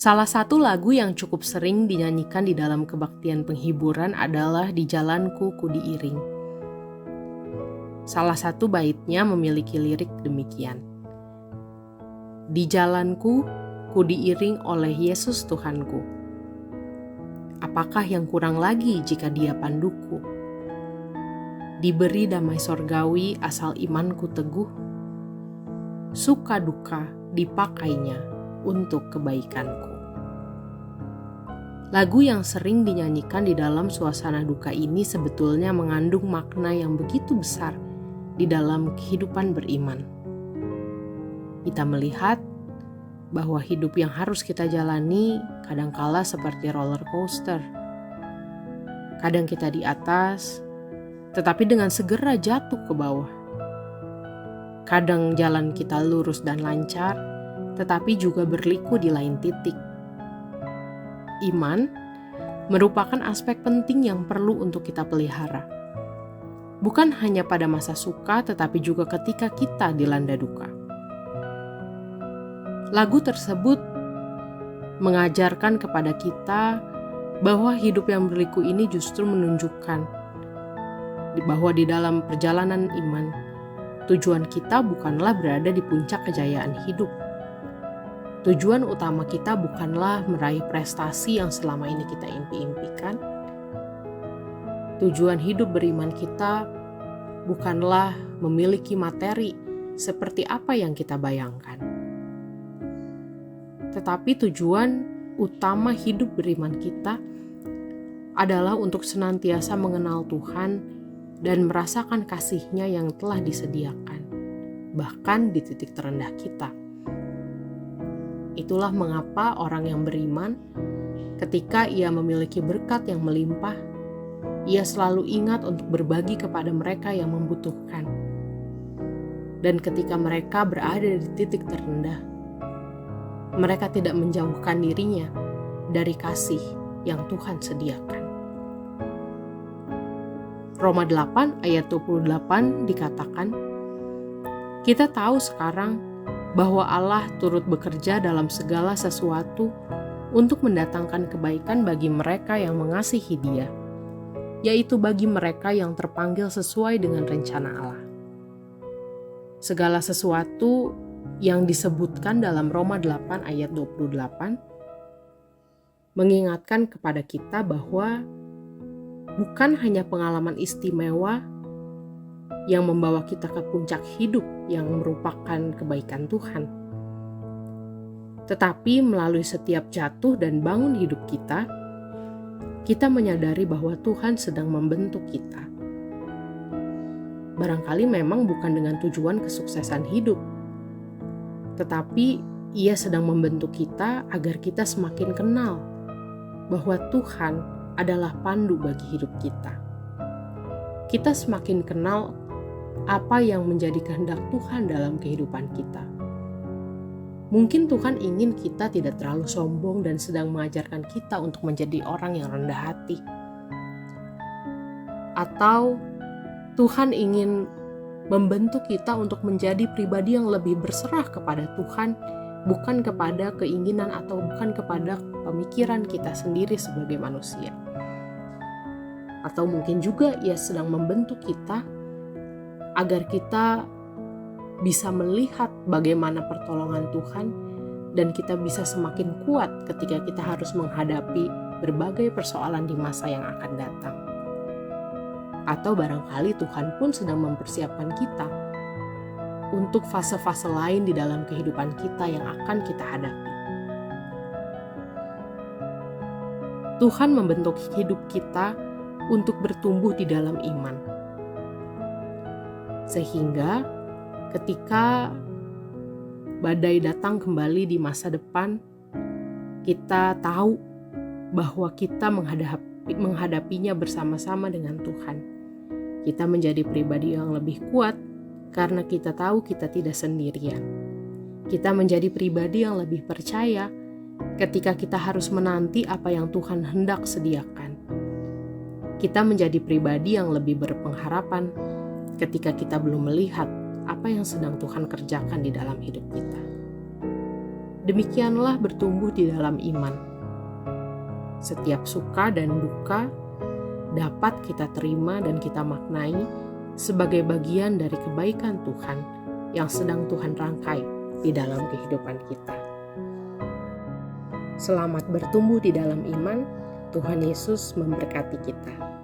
Salah satu lagu yang cukup sering dinyanyikan di dalam kebaktian penghiburan adalah Di Jalanku Ku Diiring. Salah satu baitnya memiliki lirik demikian. Di jalanku ku diiring oleh Yesus Tuhanku. Apakah yang kurang lagi jika Dia panduku? Diberi damai sorgawi asal imanku teguh. Suka duka dipakainya untuk kebaikanku. Lagu yang sering dinyanyikan di dalam suasana duka ini sebetulnya mengandung makna yang begitu besar di dalam kehidupan beriman. Kita melihat bahwa hidup yang harus kita jalani kadangkala seperti roller coaster. Kadang kita di atas, tetapi dengan segera jatuh ke bawah. Kadang jalan kita lurus dan lancar, tetapi juga berliku di lain titik. Iman merupakan aspek penting yang perlu untuk kita pelihara. Bukan hanya pada masa suka, tetapi juga ketika kita dilanda duka. Lagu tersebut mengajarkan kepada kita bahwa hidup yang berliku ini justru menunjukkan bahwa di dalam perjalanan iman, tujuan kita bukanlah berada di puncak kejayaan hidup. Tujuan utama kita bukanlah meraih prestasi yang selama ini kita impi-impikan. Tujuan hidup beriman kita bukanlah memiliki materi seperti apa yang kita bayangkan. Tetapi tujuan utama hidup beriman kita adalah untuk senantiasa mengenal Tuhan dan merasakan kasih-Nya yang telah disediakan, bahkan di titik terendah kita. Itulah mengapa orang yang beriman, ketika ia memiliki berkat yang melimpah, ia selalu ingat untuk berbagi kepada mereka yang membutuhkan. Dan ketika mereka berada di titik terendah, mereka tidak menjauhkan dirinya dari kasih yang Tuhan sediakan. Roma 8 ayat 28 dikatakan, kita tahu sekarang bahwa Allah turut bekerja dalam segala sesuatu untuk mendatangkan kebaikan bagi mereka yang mengasihi Dia, yaitu bagi mereka yang terpanggil sesuai dengan rencana Allah. Segala sesuatu yang disebutkan dalam Roma 8 ayat 28 mengingatkan kepada kita bahwa bukan hanya pengalaman istimewa yang membawa kita ke puncak hidup yang merupakan kebaikan Tuhan. Tetapi melalui setiap jatuh dan bangun hidup kita menyadari bahwa Tuhan sedang membentuk kita. Barangkali memang bukan dengan tujuan kesuksesan hidup, tetapi Ia sedang membentuk kita agar kita semakin kenal bahwa Tuhan adalah pandu bagi hidup kita. Kita semakin kenal apa yang menjadi kehendak Tuhan dalam kehidupan kita. Mungkin Tuhan ingin kita tidak terlalu sombong dan sedang mengajarkan kita untuk menjadi orang yang rendah hati. Atau Tuhan ingin membentuk kita untuk menjadi pribadi yang lebih berserah kepada Tuhan, bukan kepada keinginan atau bukan kepada pemikiran kita sendiri sebagai manusia. Atau mungkin juga Ia sedang membentuk kita agar kita bisa melihat bagaimana pertolongan Tuhan dan kita bisa semakin kuat ketika kita harus menghadapi berbagai persoalan di masa yang akan datang. Atau barangkali Tuhan pun sedang mempersiapkan kita untuk fase-fase lain di dalam kehidupan kita yang akan kita hadapi. Tuhan membentuk hidup kita untuk bertumbuh di dalam iman. Sehingga ketika badai datang kembali di masa depan, kita tahu bahwa kita menghadapinya bersama-sama dengan Tuhan. Kita menjadi pribadi yang lebih kuat karena kita tahu kita tidak sendirian. Kita menjadi pribadi yang lebih percaya ketika kita harus menanti apa yang Tuhan hendak sediakan. Kita menjadi pribadi yang lebih berpengharapan ketika kita belum melihat apa yang sedang Tuhan kerjakan di dalam hidup kita. Demikianlah bertumbuh di dalam iman. Setiap suka dan duka dapat kita terima dan kita maknai sebagai bagian dari kebaikan Tuhan yang sedang Tuhan rangkai di dalam kehidupan kita. Selamat bertumbuh di dalam iman. Tuhan Yesus memberkati kita.